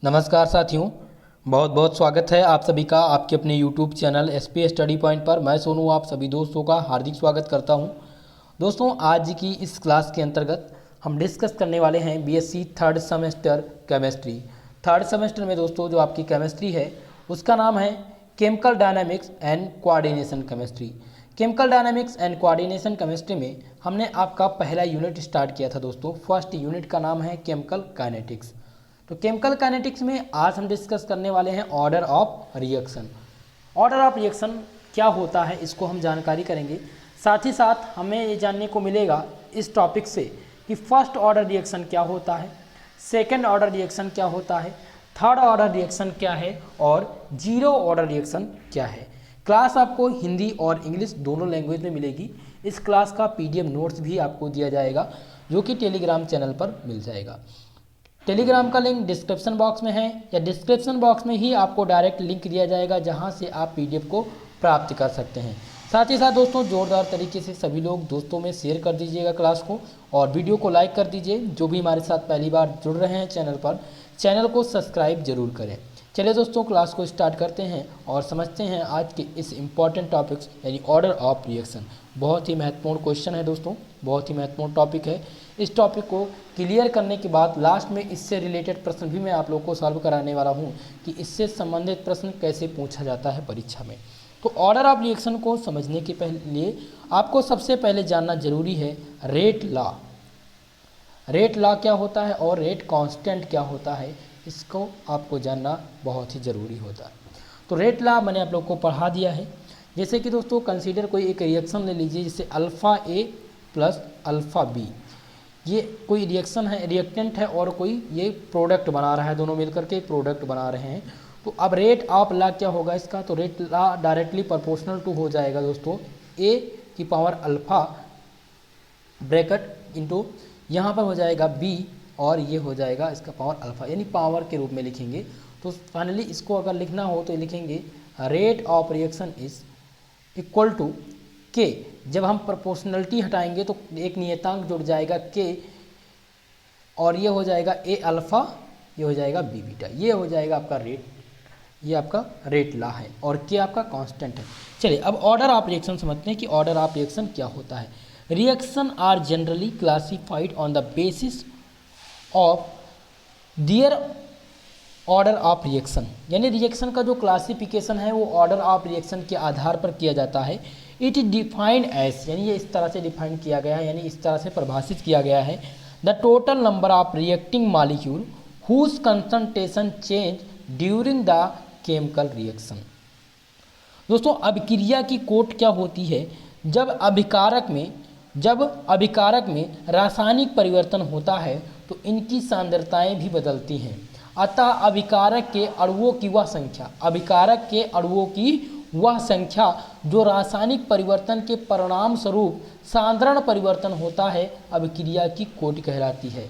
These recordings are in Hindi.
नमस्कार साथियों, बहुत बहुत स्वागत है आप सभी का आपके अपने YouTube channel SP study point पर। मैं सोनू आप सभी दोस्तों का हार्दिक स्वागत करता हूं। दोस्तों, आज की इस क्लास के अंतर्गत हम डिस्कस करने वाले हैं BSc third semester chemistry. Third semester में दोस्तों जो आपकी केमिस्ट्री है उसका नाम है chemical dynamics and coordination chemistry. Chemical dynamics and coordination chemistry में हमने आपका पहला यूनिट स्टार्ट किया था दोस्तों। फर्स्ट यूनिट का नाम है केमिकल काइनेटिक्स। तो केमिकल काइनेटिक्स में आज हम डिस्कस करने वाले हैं order of reaction. Order of reaction क्या होता है इसको हम जानकारी करेंगे। साथ ही साथ हमें ये जानने को मिलेगा इस टॉपिक से कि फर्स्ट ऑर्डर रिएक्शन क्या होता है, सेकंड ऑर्डर रिएक्शन क्या होता है, थर्ड ऑर्डर रिएक्शन क्या है और जीरो ऑर्डर रिएक्शन क्या है। क्लास आपको हिंदी और इंग्लिश दोनों लैंग्वेज में मिलेगी। इस क्लास का पीडीएफ नोट्स भी आपको दिया जाएगा जो कि टेलीग्राम चैनल पर मिल जाएगा। टेलीग्राम का लिंक डिस्क्रिप्शन बॉक्स में है या डिस्क्रिप्शन बॉक्स में ही आपको डायरेक्ट लिंक दिया जाएगा जहां से आप पीडीएफ को प्राप्त कर सकते हैं। साथ ही साथ दोस्तों जोरदार तरीके से सभी लोग दोस्तों में शेयर कर दीजिएगा क्लास को और वीडियो को लाइक कर दीजिए। जो भी हमारे साथ पहली बार जुड़ रहे हैं चैनल पर, चैनल को सब्सक्राइब जरूर करें। चलिए दोस्तों क्लास को स्टार्ट करते हैं और समझते हैं आज के इस इम्पॉर्टेंट टॉपिक्स यानी ऑर्डर ऑफ रिएक्शन। बहुत ही महत्वपूर्ण क्वेश्चन है दोस्तों, बहुत ही महत्वपूर्ण टॉपिक है। इस टॉपिक को क्लियर करने के बाद लास्ट में इससे रिलेटेड प्रश्न भी मैं आप लोगों को सॉल्व कराने वाला हूं कि इससे संबंधित प्रश्न कैसे पूछा जाता है परीक्षा में। तो ऑर्डर ऑफ रिएक्शन को समझने के लिए आपको सबसे पहले जानना जरूरी है रेट लॉ। रेट लॉ क्या होता है और रेट कांस्टेंट क्या होता है, इसको आपको जानना बहुत ही ज़रूरी होता है। तो रेट लॉ मैंने आप लोग को पढ़ा दिया है। जैसे कि दोस्तों कंसीडर कोई एक रिएक्शन ले लीजिए, जैसे alpha A plus alpha B. ये कोई रिएक्शन है, रिएक्टेंट है और कोई ये प्रोडक्ट बना रहा है, दोनों मिलकर के प्रोडक्ट बना रहे हैं। तो अब रेट ऑफ लॉ क्या होगा इसका, तो rate law directly proportional to हो जाएगा दोस्तों ए की पावर अल्फ़ा ब्रैकेट इंटू यहाँ पर हो जाएगा बी और ये हो जाएगा इसका पावर अल्फ़ा, यानी पावर के रूप में लिखेंगे। तो फाइनली इसको अगर लिखना हो तो लिखेंगे rate of reaction is equal to K. जब हम प्रोपोर्शनलिटी हटाएंगे तो एक नियतांक जुड़ जाएगा के और ये हो जाएगा ए अल्फ़ा, ये हो जाएगा बी बीटा, ये हो जाएगा आपका रेट, ये आपका रेट लॉ है और के आपका कांस्टेंट है। चलिए अब ऑर्डर ऑफ रिएक्शन समझते हैं कि ऑर्डर ऑफ रिएक्शन क्या होता है। Reaction are generally classified on the basis of their order of reaction, यानी रिएक्शन का जो क्लासिफिकेशन है वो ऑर्डर ऑफ रिएक्शन के आधार पर किया जाता है। इट इज डिफाइंड एज, यानी ये इस तरह से डिफाइन किया गया है, यानी इस तरह से परिभाषित किया गया है, the total number of reacting molecule whose concentration change during the chemical reaction. दोस्तों अभिक्रिया की कोट क्या होती है, जब अभिकारक में रासायनिक परिवर्तन होता है तो इनकी सांद्रताएं भी बदलती हैं। अतः अभिकारक के अणुओं की वह संख्या जो रासायनिक परिवर्तन के परिणाम स्वरूप सांद्रण परिवर्तन होता है अभिक्रिया की कोट कहलाती है।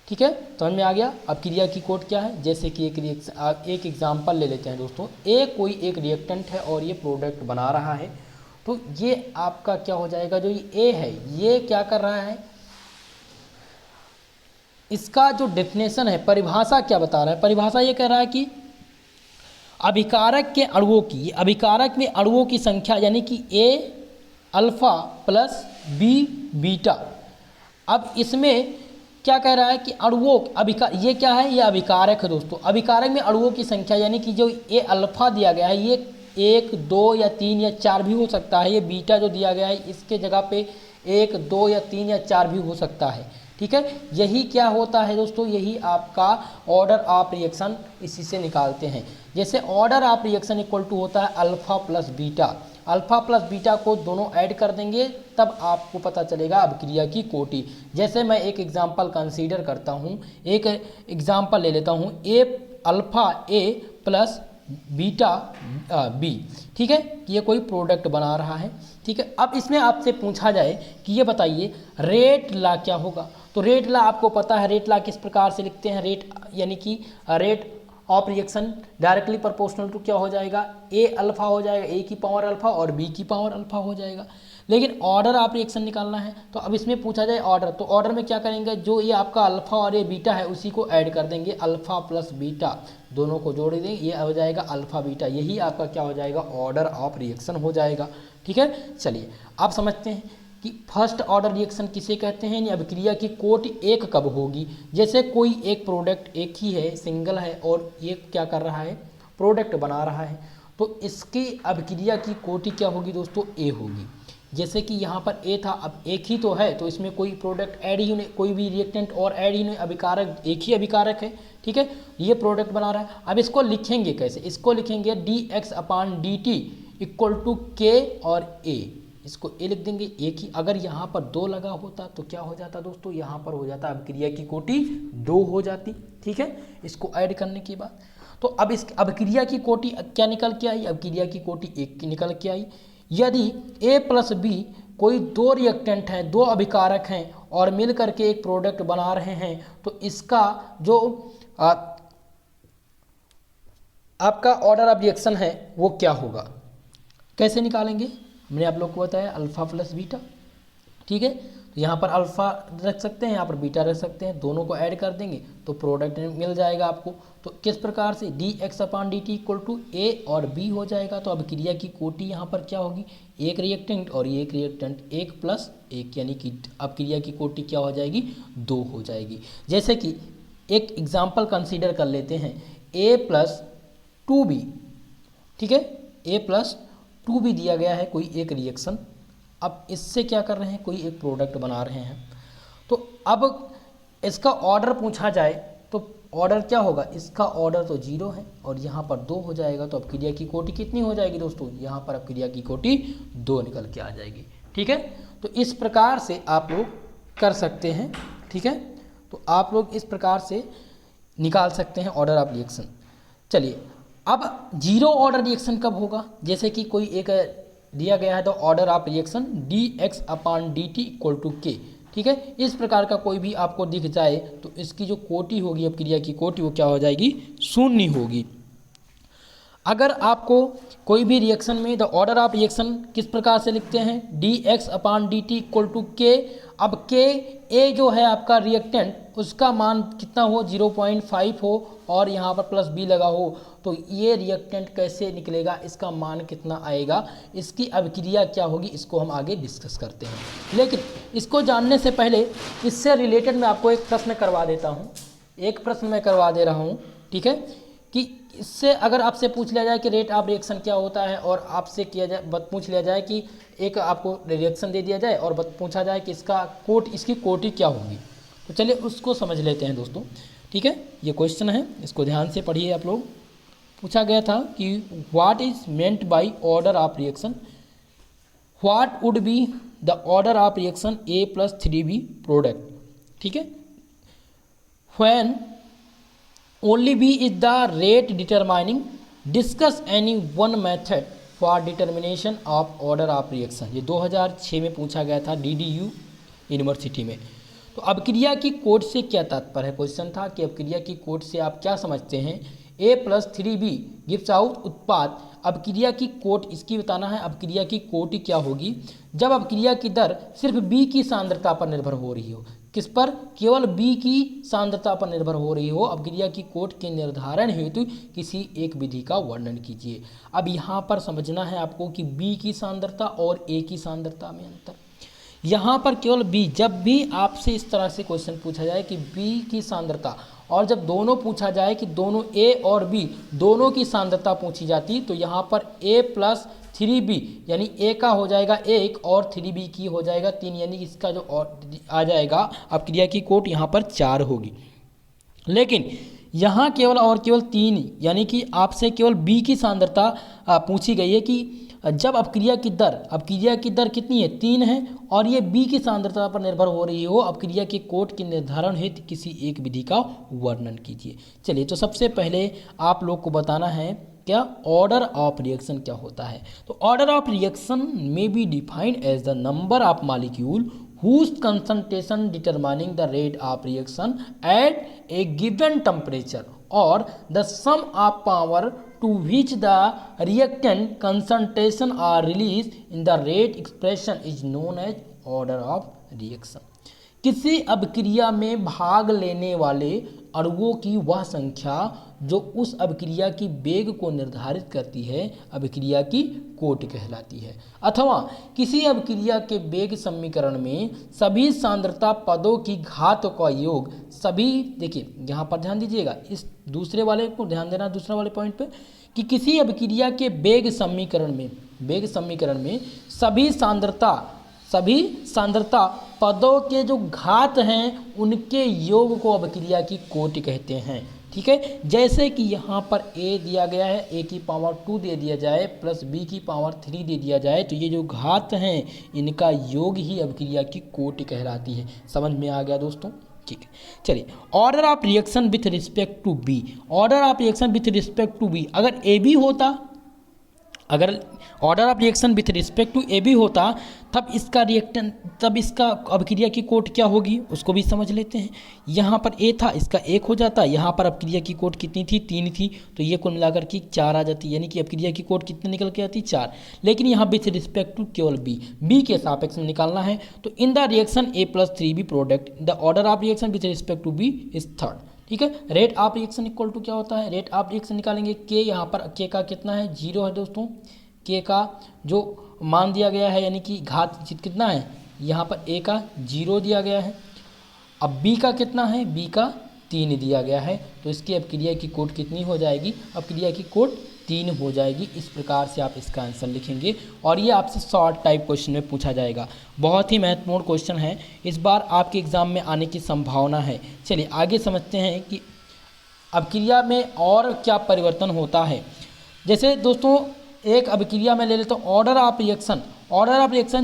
ठीक है, समझ में आ गया। अभिक्रिया की कोट क्या है, जैसे कि एक एग्जाम्पल ले लेते हैं दोस्तों। ए कोई एक रिएक्टेंट है और ये प्रोडक्ट बना रहा है, तो ये आपका क्या हो जाएगा, जो ये ए है ये क्या कर रहा है, इसका जो डेफिनेशन है, परिभाषा क्या बता रहा है, परिभाषा ये कह रहा है कि अभिकारक में अणुओं की संख्या यानी कि ए अल्फा प्लस बी बीटा। अब इसमें क्या कह रहा है कि ये क्या है, ये अभिकारक है दोस्तों। अभिकारक में अणुओं की संख्या यानी कि जो ए अल्फा दिया गया है ये 1, 2 या 3 या 4 भी हो सकता है। ये बीटा जो दिया गया है इसके जगह पे 1, 2 या 3 या 4 भी हो सकता है। ठीक है, यही क्या होता है दोस्तों, यही आपका ऑर्डर ऑफ रिएक्शन इसी से निकालते हैं। जैसे order of reaction equal to होता है alpha plus beta. Alpha plus beta को दोनों ऐड कर देंगे तब आपको पता चलेगा अभिक्रिया की कोटि। जैसे मैं एक एग्जांपल कंसीडर करता हूँ, एक एग्जांपल ले लेता हूँ, ए अल्फा ए प्लस बीटा बी। ठीक है, ये कोई प्रोडक्ट बना रहा है। ठीक है, अब इसमें आपसे पूछा जाए कि ये बताइए रेट लॉ क्या होगा, तो रेट लॉ आपको पता है। रेट लॉ किस प्रकार से लिखते हैं, रेट यानी कि rate of reaction directly proportional to क्या हो जाएगा, ए अल्फा हो जाएगा, ए की पावर अल्फा और बी की पावर अल्फा हो जाएगा। लेकिन ऑर्डर ऑफ रिएक्शन निकालना है। तो अब इसमें पूछा जाए ऑर्डर, तो ऑर्डर में क्या करेंगे, जो ये आपका अल्फा और ये बीटा है उसी को ऐड कर देंगे, अल्फा प्लस बीटा दोनों को जोड़ देंगे, ये हो जाएगा अल्फा बीटा, यही आपका क्या हो जाएगा, ऑर्डर ऑफ रिएक्शन हो जाएगा। ठीक है, चलिए आप समझते हैं कि फर्स्ट ऑर्डर रिएक्शन किसे कहते हैं, यानी अभिक्रिया की कोटि एक कब होगी। जैसे कोई एक प्रोडक्ट एक ही है, सिंगल है, और ये क्या कर रहा है, प्रोडक्ट बना रहा है, तो इसकी अभिक्रिया की कोटि क्या होगी दोस्तों, ए होगी। जैसे कि यहाँ पर ए था, अब एक ही तो है, तो इसमें कोई प्रोडक्ट ऐड ही नहीं, कोई भी रिएक्टेंट और ऐड ही नहीं, अभिकारक एक ही अभिकारक है। ठीक है, ये प्रोडक्ट बना रहा है। अब इसको लिखेंगे कैसे, इसको लिखेंगे dx/dt इक्वल टू के और ए, इसको ए लिख देंगे एक ही। अगर यहाँ पर 2 लगा होता तो क्या हो जाता दोस्तों, यहाँ पर हो जाता अभिक्रिया की कोटि 2 हो जाती। ठीक है, इसको ऐड करने के बाद तो अब इस अभिक्रिया की कोटि क्या निकल के आई, अभिक्रिया की कोटि 1 की निकल के आई। यदि a प्लस बी कोई 2 रिएक्टेंट हैं, 2 अभिकारक हैं और मिल करके एक प्रोडक्ट बना रहे हैं, तो इसका जो आपका ऑर्डर ऑफ रिएक्शन है वो क्या होगा, कैसे निकालेंगे, हमने आप लोग को बताया अल्फा प्लस बीटा। ठीक है, तो यहाँ पर अल्फा रख सकते हैं, यहाँ पर बीटा रख सकते हैं, दोनों को ऐड कर देंगे तो प्रोडक्ट मिल जाएगा आपको। तो किस प्रकार से dx/dt इक्वल टू ए और बी हो जाएगा। तो अभिक्रिया की कोटि यहाँ पर क्या होगी, एक रिएक्टेंट और एक रिएक्टेंट, 1 + 1, यानी कि अभिक्रिया की कोटि क्या हो जाएगी, 2 हो जाएगी। जैसे कि एक एग्जाम्पल कंसीडर कर लेते हैं, a + 2b। ठीक है, a + 2b दिया गया है कोई एक रिएक्शन। अब इससे क्या कर रहे हैं, कोई एक प्रोडक्ट बना रहे हैं। तो अब इसका ऑर्डर पूछा जाए तो ऑर्डर क्या होगा, इसका ऑर्डर तो 0 है और यहाँ पर 2 हो जाएगा। तो अभिक्रिया की कोटि कितनी हो जाएगी दोस्तों, यहाँ पर अभिक्रिया की कोटि 2 निकल के आ जाएगी। ठीक है, तो इस प्रकार से आप लोग कर सकते हैं। ठीक है, तो आप लोग इस प्रकार से निकाल सकते हैं ऑर्डर ऑफ रिएक्शन। चलिए, अब 0 ऑर्डर रिएक्शन कब होगा, जैसे कि कोई एक दिया गया है तो order of reaction dx/dt equal to K. ठीक है, इस प्रकार का कोई भी आपको दिख जाए तो इसकी जो कोटि होगी, अभिक्रिया की कोटि, वो क्या हो जाएगी, 0 होगी। अगर आपको कोई भी रिएक्शन में द ऑर्डर ऑफ रिएक्शन किस प्रकार से लिखते हैं, dx/dt इक्वल टू के। अब के ए जो है आपका रिएक्टेंट, उसका मान कितना हो, 0.5 हो और यहाँ पर प्लस बी लगा हो, तो ये रिएक्टेंट कैसे निकलेगा, इसका मान कितना आएगा, इसकी अभिक्रिया क्या होगी, इसको हम आगे डिस्कस करते हैं। लेकिन इसको जानने से पहले इससे रिलेटेड मैं आपको एक प्रश्न करवा देता हूँ, एक प्रश्न मैं करवा दे रहा हूँ। ठीक है, कि इससे अगर आपसे पूछ लिया जाए कि रेट ऑफ रिएक्शन क्या होता है, और आपसे किया जाए पूछ लिया जाए कि एक आपको रिएक्शन दे दिया जाए और पूछा जाए कि इसकी कोटि क्या होगी, तो चलिए उसको समझ लेते हैं दोस्तों। ठीक है, ये क्वेश्चन है, इसको ध्यान से पढ़िए आप लोग। पूछा गया था कि what is meant by order of reaction, what would be the order of reaction a + 3b product. ठीक है, when only b is the rate determining, discuss any one method for determination of order of reaction। ये 2006 में पूछा गया था DDU यूनिवर्सिटी में। तो अभिक्रिया की कोट से क्या तात्पर्य है, क्वेश्चन था कि अभिक्रिया की कोट से आप क्या समझते हैं, a + 3b गिव्स आउट उत्पाद। अभिक्रिया की कोट इसकी बताना है, अभिक्रिया की कोटि क्या होगी जब अभिक्रिया की दर सिर्फ b की सांद्रता पर निर्भर हो रही हो। किस पर, केवल b की सांद्रता पर निर्भर हो रही हो। अभिक्रिया की कोट के निर्धारण हेतु किसी एक विधि का वर्णन कीजिए। अब यहाँ पर समझना है आपको कि b की सांद्रता और a की सांद्रता में अंतर। यहाँ पर केवल b, जब भी आपसे इस तरह से क्वेश्चन पूछा जाए कि b की सांद्रता, और जब दोनों पूछा जाए कि दोनों a और b दोनों की सांद्रता पूछी जाती, तो यहाँ पर a + 3b यानी a का हो जाएगा 1 और 3b की हो जाएगा 3, यानी इसका जो आ जाएगा अभिक्रिया की कोट यहाँ पर 4 होगी। लेकिन यहाँ केवल और केवल 3, यानी कि आपसे केवल b की सांद्रता पूछी गई है कि जब अभिक्रिया की दर कितनी है, 3 है, और ये b की सांद्रता पर निर्भर हो रही हो। अभिक्रिया के कोट के निर्धारण हेतु किसी एक विधि का वर्णन कीजिए। चलिए, तो सबसे पहले आप लोग को बताना है क्या, ऑर्डर ऑफ रिएक्शन क्या होता है। तो ऑर्डर ऑफ रिएक्शन में be defined as the number of molecule whose concentration determining the rate of reaction at a given temperature और the sum of power to which the reactant concentration are release in the rate expression is known as order of reaction. किसी अभिक्रिया में भाग लेने वाले अणुओं की वह संख्या जो उस अभिक्रिया की वेग को निर्धारित करती है अभिक्रिया की कोटि कहलाती है। अथवा किसी अभिक्रिया के वेग समीकरण में सभी सांद्रता पदों की घात का योग सभी, देखिए यहाँ पर ध्यान दीजिएगा, इस दूसरे वाले को ध्यान देना, दूसरे वाले पॉइंट पे कि किसी अभिक्रिया के वेग समीकरण में सभी सांद्रता पदों के जो घात हैं उनके योग को अभिक्रिया की कोटि कहते हैं। ठीक है, जैसे कि यहाँ पर a दिया गया है, a की पावर 2 दे दिया जाए प्लस b की पावर 3 दे दिया जाए, तो ये जो घात हैं इनका योग ही अभिक्रिया की कोटि कहलाती है। समझ में आ गया दोस्तों? ठीक है, चलिए order of reaction with respect to B. Order of reaction with respect to B, अगर ए बी होता, अगर order of reaction with respect to A B होता तब इसका अभिक्रिया की कोट क्या होगी उसको भी समझ लेते हैं। यहाँ पर ए था, इसका 1 हो जाता, यहाँ पर अभिक्रिया की कोट कितनी थी? 3 थी, तो ये कुल मिलाकर की 4 आ जाती, यानी कि अभिक्रिया की कोट कितनी निकल के आती? 4। लेकिन यहाँ विथ रिस्पेक्ट टू केवल बी के सापेक्ष में निकालना है, तो in the reaction A plus 3b product the order of reaction with respect to B is 3rd। ठीक है, rate of reaction equal to क्या होता है? रेट ऑफ रिएक्शन निकालेंगे के, यहाँ पर के का कितना है? 0 है दोस्तों। के का जो मान दिया गया है यानी कि घात कितना है? यहाँ पर ए का 0 दिया गया है। अब बी का कितना है? बी का 3 दिया गया है, तो इसकी अभिक्रिया की कोट कितनी हो जाएगी? अभिक्रिया की कोट 3 हो जाएगी। इस प्रकार से आप इसका आंसर लिखेंगे और ये आपसे शॉर्ट टाइप क्वेश्चन में पूछा जाएगा। बहुत ही महत्वपूर्ण क्वेश्चन है, इस बार आपके एग्जाम में आने की संभावना है। चलिए आगे समझते हैं कि अभिक्रिया में और क्या परिवर्तन होता है। जैसे दोस्तों एक अभिक्रिया में ले लेते तो ऑर्डर ऑफ रिएक्शन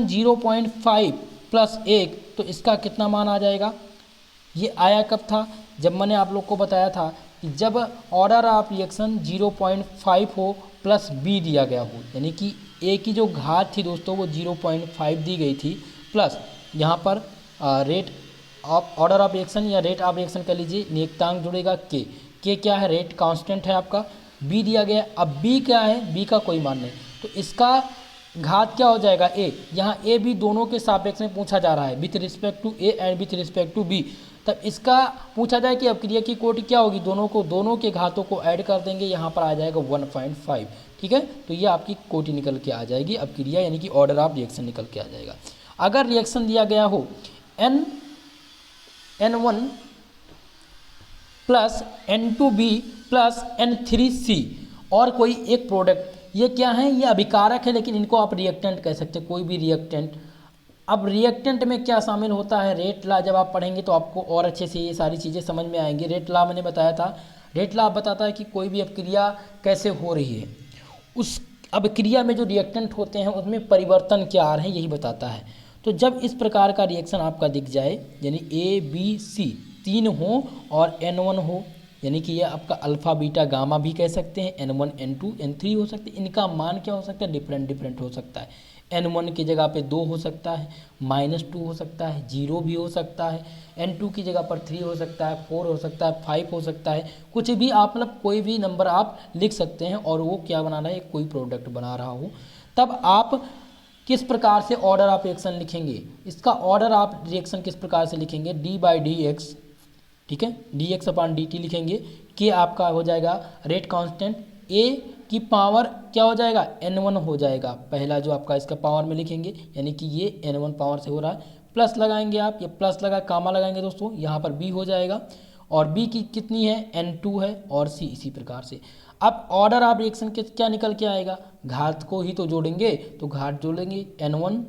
0.5 प्लस 1, तो इसका कितना मान आ जाएगा? ये आया कब था? जब मैंने आप लोग को बताया था कि जब ऑर्डर ऑफ रिएक्शन 0.5 हो प्लस b दिया गया हो, यानी कि a की जो घात थी दोस्तों वो 0.5 दी गई थी, प्लस यहाँ पर rate of order of reaction या रेट ऑफ रिएक्शन कर लीजिए, नियतांक जुड़ेगा के क्या है? रेट कांस्टेंट है आपका, b दिया गया। अब b क्या है? b का कोई मान नहीं, तो इसका घात क्या हो जाएगा? a। यहाँ a b दोनों के सापेक्ष में पूछा जा रहा है, with respect to a and with respect to b। तब इसका पूछा जाए कि अभिक्रिया की कोटि क्या होगी? दोनों के घातों को ऐड कर देंगे, यहाँ पर आ जाएगा 1.5। ठीक है, तो ये आपकी कोटि निकल के आ जाएगी, अभिक्रिया यानी कि ऑर्डर ऑफ रिएक्शन निकल के आ जाएगा। अगर रिएक्शन दिया गया हो N1 plus N2B plus N3C और कोई एक प्रोडक्ट, ये क्या है? ये अभिकारक है, लेकिन इनको आप रिएक्टेंट कह सकते हैं, कोई भी रिएक्टेंट। अब रिएक्टेंट में क्या शामिल होता है? रेट लॉ जब आप पढ़ेंगे तो आपको और अच्छे से ये सारी चीज़ें समझ में आएंगी। रेट लॉ मैंने बताया था, रेट लॉ बताता है कि कोई भी अभिक्रिया कैसे हो रही है, उस अभिक्रिया में जो रिएक्टेंट होते हैं उसमें परिवर्तन क्या आ रहे हैं यही बताता है। तो जब इस प्रकार का रिएक्शन आपका दिख जाए, यानी A B C 3 हो और N1 हो, यानी कि ये आपका अल्फ़ा बीटा गामा भी कह सकते हैं, N1 N2 N3 हो सकते हैं। इनका मान क्या हो सकता है? डिफरेंट हो सकता है। N1 की जगह पे 2 हो सकता है, -2 हो सकता है, 0 भी हो सकता है, N2 की जगह पर 3 हो सकता है, 4 हो सकता है, 5 हो सकता है, कुछ भी आप मतलब कोई भी नंबर आप लिख सकते हैं और वो क्या बना रहा है? कोई प्रोडक्ट बना रहा हो। तब आप किस प्रकार से ऑर्डर ऑफ रिएक्शन लिखेंगे? इसका ऑर्डर ऑफ रिएक्शन किस प्रकार से लिखेंगे? d/dx, ठीक है, dx/dt लिखेंगे। के आपका हो जाएगा रेट कांस्टेंट, a की पावर क्या हो जाएगा? N1 हो जाएगा, पहला जो आपका इसका पावर में लिखेंगे, यानी कि ये N1 पावर से हो रहा है, प्लस लगाएंगे आप, ये प्लस लगा कामा लगाएंगे दोस्तों, यहाँ पर b हो जाएगा और b की कितनी है? N2 है और c इसी प्रकार से। अब ऑर्डर ऑफ रिएक्शन के क्या निकल के आएगा? घात को ही तो जोड़ेंगे, तो घात जोड़ेंगे N1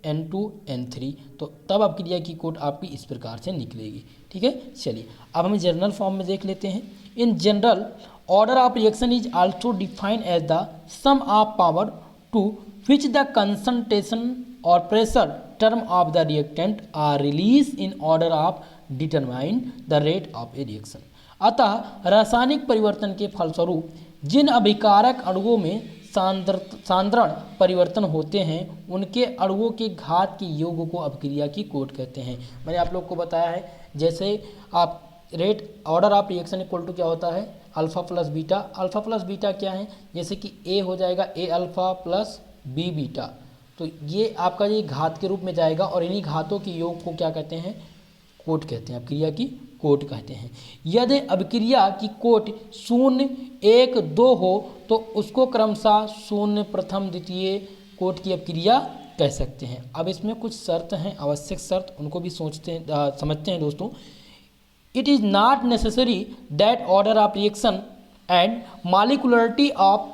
N2 N3, तो तब अभिक्रिया की कोट आपकी इस प्रकार से निकलेगी। ठीक है, चलिए अब हम जनरल फॉर्म में देख लेते हैं। In general order of reaction is also defined as the sum of power to which the concentration or pressure term of the reactant are release in order of determine the rate of a reaction. अतः रासायनिक परिवर्तन के फलस्वरूप जिन अभिकारक अणुओं में सांद्रण परिवर्तन होते हैं उनके अणुओं के घात के योग को अभिक्रिया की कोट कहते हैं। मैंने आप लोग को बताया है, जैसे आप rate order of reaction equal to क्या होता है, alpha plus beta. Alpha plus beta क्या है, जैसे कि ए हो जाएगा A alpha plus B beta, तो ये आपका ये घात के रूप में जाएगा और इन्हीं घातों के योग को क्या कहते हैं, कोट कहते हैं, अभिक्रिया की कोट कहते हैं। यदि अभिक्रिया की कोट 0, 1, 2 हो तो उसको क्रमशः 0 प्रथम द्वितीय कोट की अभिक्रिया कह सकते हैं। अब इसमें कुछ शर्त हैं, आवश्यक शर्त, उनको भी समझते हैं दोस्तों। It is not necessary that order of reaction and molecularity of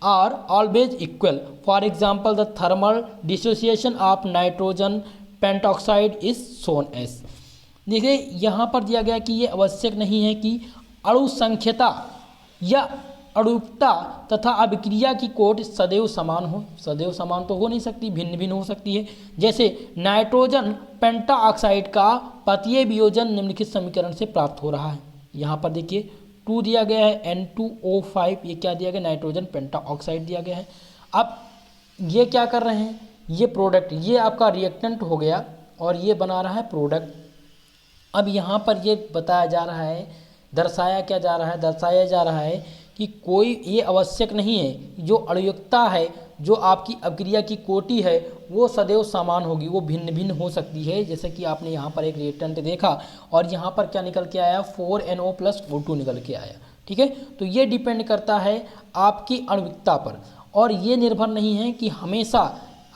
are always equal. For example the thermal dissociation of nitrogen pentoxide is shown as. देखिए यहाँ पर दिया गया कि ये आवश्यक नहीं है कि अणु संख्यता या अणुकता तथा अभिक्रिया की कोट सदैव समान हो। सदैव समान तो हो नहीं सकती, भिन्न भिन्न हो सकती है। जैसे नाइट्रोजन पेंटाऑक्साइड का पतीय वियोजन निम्नलिखित समीकरण से प्राप्त हो रहा है। यहाँ पर देखिए 2 दिया गया है N2O5, ये क्या दिया गया, नाइट्रोजन पेंटाऑक्साइड दिया गया है। अब ये क्या कर रहे हैं, ये प्रोडक्ट, ये आपका रिएक्टेंट हो गया और ये बना रहा है प्रोडक्ट। अब यहाँ पर ये बताया जा रहा है, दर्शाया क्या जा रहा है, दर्शाया जा रहा है कि कोई ये आवश्यक नहीं है, जो अणुयुक्ता है, जो आपकी अभिक्रिया की कोटि है वो सदैव समान होगी, वो भिन्न भिन्न हो सकती है। जैसे कि आपने यहाँ पर एक रिएक्टेंट देखा और यहाँ पर क्या निकल के आया, 4NO + O2 निकल के आया, ठीक है। तो ये डिपेंड करता है आपकी अणुयुक्ता पर और ये निर्भर नहीं है कि हमेशा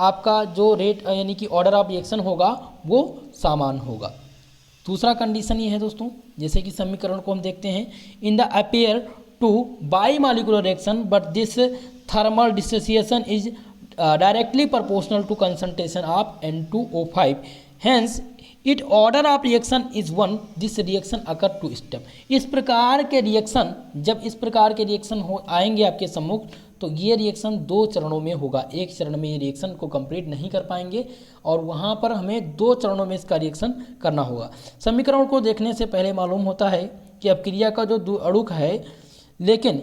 आपका जो रेट यानी कि ऑर्डर ऑफ रिएक्शन होगा वो समान होगा। दूसरा कंडीशन ये है दोस्तों, जैसे कि समीकरण को हम देखते हैं, in the appear to bimolecular reaction but this thermal dissociation is directly proportional to concentration of N2O5, hence it order of reaction is 1, this reaction occur 2 step. इस प्रकार के रिएक्शन, जब इस प्रकार के रिएक्शन हो आएंगे आपके सम्मुख, तो ये रिएक्शन 2 चरणों में होगा। एक चरण में ये रिएक्शन को कंप्लीट नहीं कर पाएंगे और वहाँ पर हमें 2 चरणों में इसका रिएक्शन करना होगा। समीकरण को देखने से पहले मालूम होता है कि अभिक्रिया का जो अणुक है, लेकिन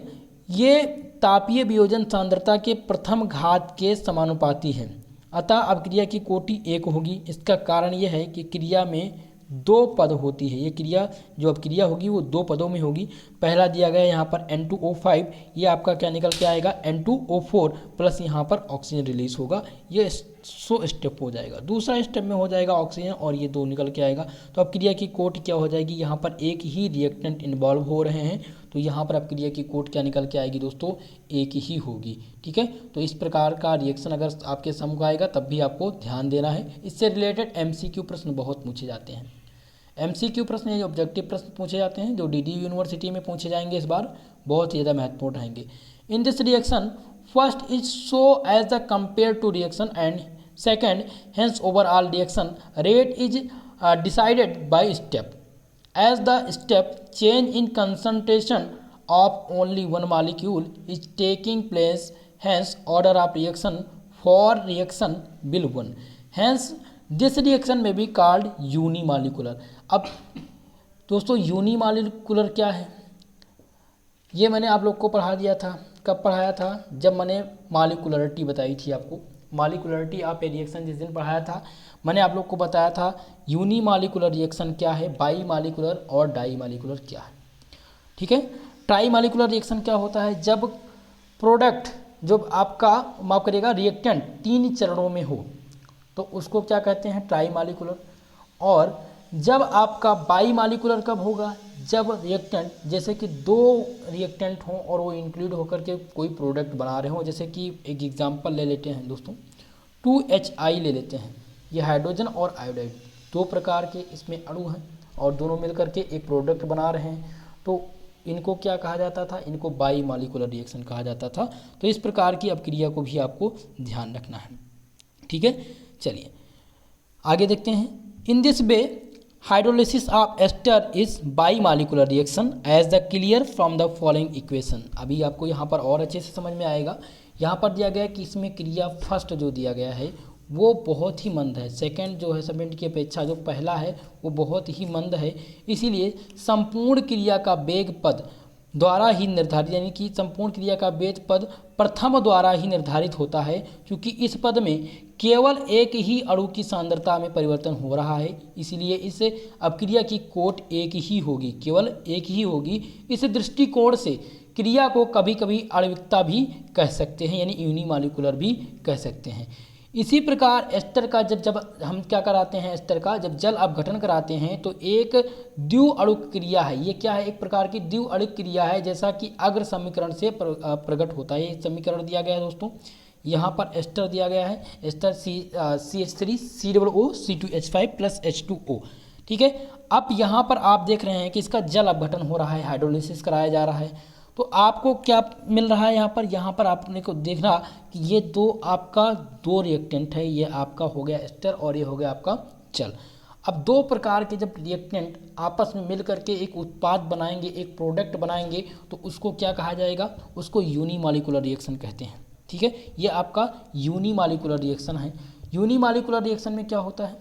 ये तापीय वियोजन सांद्रता के प्रथम घात के समानुपाती है, अतः अभिक्रिया की कोटि 1 होगी। इसका कारण यह है कि क्रिया में 2 पद होती है। ये क्रिया जो अभिक्रिया होगी वो 2 पदों में होगी। पहला दिया गया यहाँ पर N2O5, ये आपका क्या निकल के आएगा, N2O4 प्लस यहाँ पर ऑक्सीजन रिलीज होगा, ये 100 स्टेप हो जाएगा। दूसरा स्टेप में हो जाएगा ऑक्सीजन और ये 2 निकल के आएगा। तो अभिक्रिया की कोट क्या हो जाएगी, यहाँ पर एक ही रिएक्टेंट इन्वॉल्व हो रहे हैं, तो यहाँ पर अभिक्रिया की कोट क्या निकल के आएगी दोस्तों, एक ही होगी, ठीक है। तो इस प्रकार का रिएक्शन अगर आपके सम्मुख आएगा तब भी आपको ध्यान देना है। इससे रिलेटेड MCQ प्रश्न बहुत पूछे जाते हैं। MCQ प्रश्न ये ऑब्जेक्टिव प्रश्न पूछे जाते हैं जो DDU यूनिवर्सिटी में पूछे जाएंगे, इस बार बहुत ही ज़्यादा महत्वपूर्ण रहेंगे। In this reaction first is slow as the compare to reaction and second hence overall reaction rate is decided by step as the step change in concentration of only 1 molecule is taking place, hence order of reaction for reaction will 1, hence this reaction में बी कॉल्ड यूनिमॉलिक्यूलर। अब दोस्तों यूनिमॉलिक्यूलर क्या है, ये मैंने आप लोग को पढ़ा दिया था। कब पढ़ाया था, जब मैंने मॉलिक्यूलरिटी बताई थी आपको। मॉलिक्यूलरिटी ऑफ ए रिएक्शन जिस दिन पढ़ाया था, मैंने आप लोग को बताया था यूनिमॉलिक्यूलर रिएक्शन क्या है, बाईमॉलिक्यूलर और डाईमॉलिक्यूलर क्या है, ठीक है। ट्राईमॉलिक्यूलर रिएक्शन क्या होता है, जब प्रोडक्ट, जब आपका माफ करिएगा रिएक्टेंट 3 चरणों में हो तो उसको क्या कहते हैं, ट्राईमॉलिक्यूलर। और जब आपका बाईमॉलिक्यूलर कब होगा, जब रिएक्टेंट, जैसे कि 2 रिएक्टेंट हों और वो इंक्लूड होकर के कोई प्रोडक्ट बना रहे हों। जैसे कि एक एग्जांपल ले लेते हैं दोस्तों, 2HI ले लेते हैं, ये हाइड्रोजन और आयोडाइड 2 प्रकार के इसमें अणु हैं और दोनों मिलकर के एक प्रोडक्ट बना रहे हैं, तो इनको क्या कहा जाता था, इनको बाईमॉलिक्यूलर रिएक्शन कहा जाता था। तो इस प्रकार की अभिक्रिया को भी आपको ध्यान रखना है, ठीक है। चलिए आगे देखते हैं। In this way hydrolysis of ester is bimolecular reaction as the clear from the following equation. अभी आपको यहाँ पर और अच्छे से समझ में आएगा। यहाँ पर दिया गया है कि इसमें क्रिया फर्स्ट जो दिया गया है वो बहुत ही मंद है, सेकंड जो है सेकेंड की अपेक्षा जो पहला है वो बहुत ही मंद है, इसीलिए संपूर्ण क्रिया का वेग पद द्वारा ही निर्धारित, यानी कि संपूर्ण क्रिया का वेद पद प्रथम द्वारा ही निर्धारित होता है, क्योंकि इस पद में केवल एक ही अणु की सांद्रता में परिवर्तन हो रहा है, इसलिए इस अपक्रिया की कोट एक ही होगी, केवल एक ही होगी। इस दृष्टिकोण से क्रिया को कभी कभी आणविकता भी कह सकते हैं, यानी यूनिमॉलिक्यूलर भी कह सकते हैं। इसी प्रकार एस्टर का जब हम क्या कराते हैं, एस्टर का जब जल अपघटन कराते हैं तो एक द्विअणुक क्रिया है। ये क्या है, एक प्रकार की द्विअणुक क्रिया है, जैसा कि अग्र समीकरण से प्रकट होता है। ये समीकरण दिया गया है दोस्तों, यहाँ पर एस्टर दिया गया है, ester CH3 COO C2H5 + H2O। ठीक है, अब यहाँ पर आप देख रहे हैं कि इसका जल अपघटन हो रहा है, हाइड्रोलिसिस कराया जा रहा है। तो आपको क्या मिल रहा है यहाँ पर आपने को देखना कि ये दो रिएक्टेंट है, ये आपका हो गया एस्टर और ये हो गया आपका जल। अब दो प्रकार के जब रिएक्टेंट आपस में मिल करके एक उत्पाद बनाएंगे, एक प्रोडक्ट बनाएंगे, तो उसको क्या कहा जाएगा, उसको यूनिमॉलिक्यूलर रिएक्शन कहते हैं। ठीक है, ये आपका यूनिमॉलिक्यूलर रिएक्शन है। यूनिमॉलिक्यूलर रिएक्शन में क्या होता है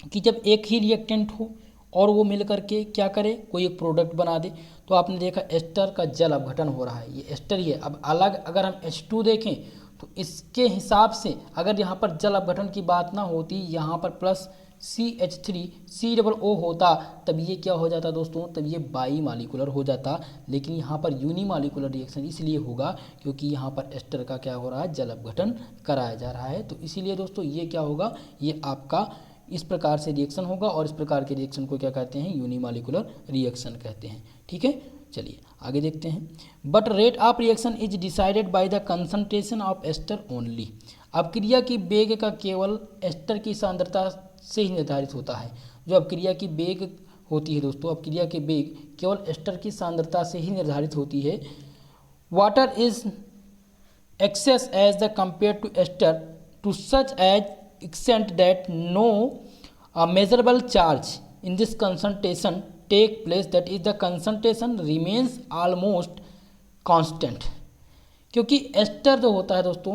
कि जब एक ही रिएक्टेंट हो और वो मिल करके क्या करे, कोई एक प्रोडक्ट बना दे। तो आपने देखा एस्टर का जल अपघटन हो रहा है, ये एस्टर ही है। अब अलग अगर हम H2 देखें तो इसके हिसाब से अगर यहाँ पर जल अपघटन की बात ना होती, यहाँ पर प्लस CH3 COO होता, तब ये क्या हो जाता दोस्तों, तब ये बाई मॉलिक्यूलर हो जाता। लेकिन यहाँ पर यूनिमॉलिक्यूलर रिएक्शन इसलिए होगा क्योंकि यहाँ पर एस्टर का क्या हो रहा है, जल अपघटन कराया जा रहा है। तो इसीलिए दोस्तों ये क्या होगा, ये आपका इस प्रकार से रिएक्शन होगा, और इस प्रकार के रिएक्शन को क्या कहते हैं, यूनिमॉलिक्यूलर रिएक्शन कहते हैं। ठीक है, चलिए आगे देखते हैं। But rate of reaction is decided by the concentration of ester only. अब क्रिया की वेग का केवल एस्टर की सांद्रता से ही निर्धारित होता है। जो अब क्रिया की वेग होती है दोस्तों, अब क्रिया की वेग केवल एस्टर की सांद्रता से ही निर्धारित होती है। Water is excess as the compare to ester to such as extent that no measurable charge in this concentration take place, that is the concentration remains almost constant। क्योंकि एस्टर जो होता है दोस्तों,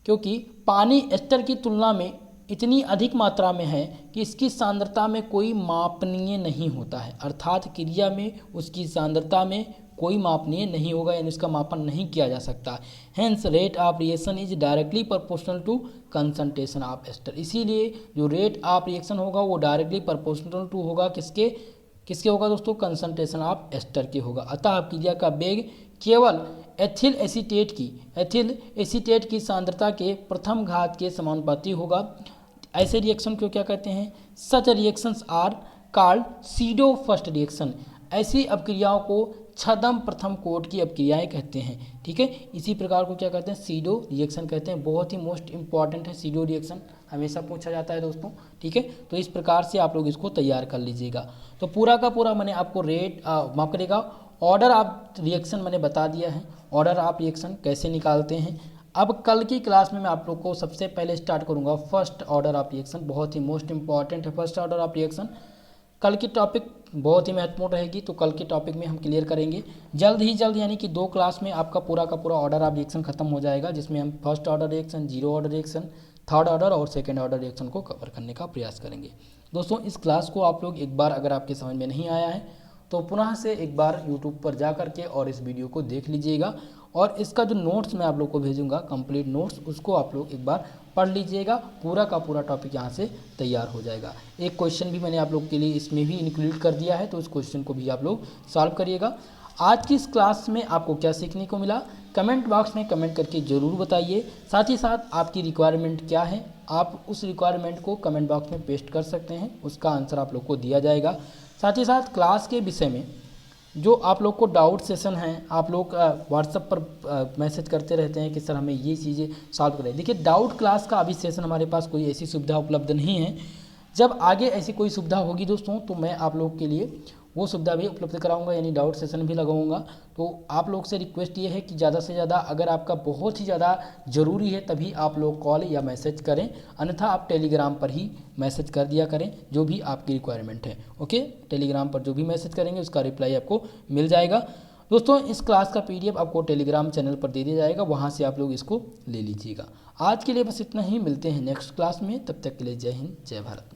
क्योंकि पानी एस्टर की तुलना में इतनी अधिक मात्रा में है कि इसकी सांद्रता में कोई मापनीय नहीं होता है, अर्थात क्रिया में उसकी सांद्रता में कोई मापनीय नहीं होगा, यानी उसका मापन नहीं किया जा सकता। Hence rate of reaction is directly proportional to concentration of ester. इसीलिए जो रेट ऑफ रिएक्शन होगा वो डायरेक्टली प्रोपोर्शनल टू होगा किसके होगा दोस्तों, कंसंट्रेशन ऑफ एस्टर के होगा। अतः क्रिया का वेग केवल एथिल एसीटेट की सांद्रता के प्रथम घात के समानुपाती होगा। ऐसे रिएक्शन को क्या कहते हैं, such reactions are called pseudo first reaction. ऐसी अपक्रियाओं को छद्म प्रथम कोट की अपक्रियाएं कहते हैं। ठीक है, इसी प्रकार को क्या कहते हैं, सीडो रिएक्शन कहते हैं। बहुत ही मोस्ट इंपॉर्टेंट है सीडो रिएक्शन, हमेशा पूछा जाता है दोस्तों। ठीक है, तो इस प्रकार से आप लोग इसको तैयार कर लीजिएगा। तो पूरा का पूरा मैंने आपको माफ करेगा ऑर्डर ऑफ रिएक्शन मैंने बता दिया है, ऑर्डर ऑफ रिएक्शन कैसे निकालते हैं। अब कल की क्लास में मैं आप लोग को सबसे पहले स्टार्ट करूँगा फर्स्ट ऑर्डर ऑफ रिएक्शन। बहुत ही मोस्ट इंपॉर्टेंट है फर्स्ट ऑर्डर ऑफ रिएक्शन। कल की टॉपिक बहुत ही महत्वपूर्ण रहेगी, तो कल के टॉपिक में हम क्लियर करेंगे जल्द, यानी कि 2 क्लास में आपका पूरा का पूरा ऑर्डर ऑफ रिएक्शन खत्म हो जाएगा, जिसमें हम first order reaction, zero order reaction, third order और सेकंड ऑर्डर रिएक्शन को कवर करने का प्रयास करेंगे। दोस्तों इस क्लास को आप लोग एक बार अगर आपके समझ में नहीं आया है तो पुनः से एक बार यूट्यूब पर जा करके और इस वीडियो को देख लीजिएगा, और इसका जो नोट्स मैं आप लोग को भेजूंगा कंप्लीट नोट्स, उसको आप लोग एक बार पढ़ लीजिएगा। पूरा का पूरा टॉपिक यहाँ से तैयार हो जाएगा। एक क्वेश्चन भी मैंने आप लोग के लिए इसमें भी इंक्लूड कर दिया है, तो उस क्वेश्चन को भी आप लोग सॉल्व करिएगा। आज की इस क्लास में आपको क्या सीखने को मिला, कमेंट बॉक्स में कमेंट करके ज़रूर बताइए। साथ ही साथ आपकी रिक्वायरमेंट क्या है, आप उस रिक्वायरमेंट को कमेंट बॉक्स में पेस्ट कर सकते हैं, उसका आंसर आप लोग को दिया जाएगा। साथ ही साथ क्लास के विषय में जो आप लोग को डाउट सेशन हैं, आप लोग व्हाट्सएप पर मैसेज करते रहते हैं कि सर हमें ये चीज़ें सॉल्व करें। देखिए डाउट क्लास का अभी सेशन हमारे पास कोई ऐसी सुविधा उपलब्ध नहीं है। जब आगे ऐसी कोई सुविधा होगी दोस्तों तो मैं आप लोग के लिए वो सुविधा भी उपलब्ध कराऊंगा, यानी डाउट सेशन भी लगाऊंगा। तो आप लोग से रिक्वेस्ट ये है कि ज़्यादा से ज़्यादा अगर आपका बहुत ही ज़्यादा ज़रूरी है तभी आप लोग कॉल या मैसेज करें, अन्यथा आप टेलीग्राम पर ही मैसेज कर दिया करें जो भी आपकी रिक्वायरमेंट है। ओके, टेलीग्राम पर जो भी मैसेज करेंगे उसका रिप्लाई आपको मिल जाएगा। दोस्तों इस क्लास का PDF आपको टेलीग्राम चैनल पर दे दिया जाएगा, वहाँ से आप लोग इसको ले लीजिएगा। आज के लिए बस इतना ही, मिलते हैं नेक्स्ट क्लास में, तब तक के लिए जय हिंद जय भारत।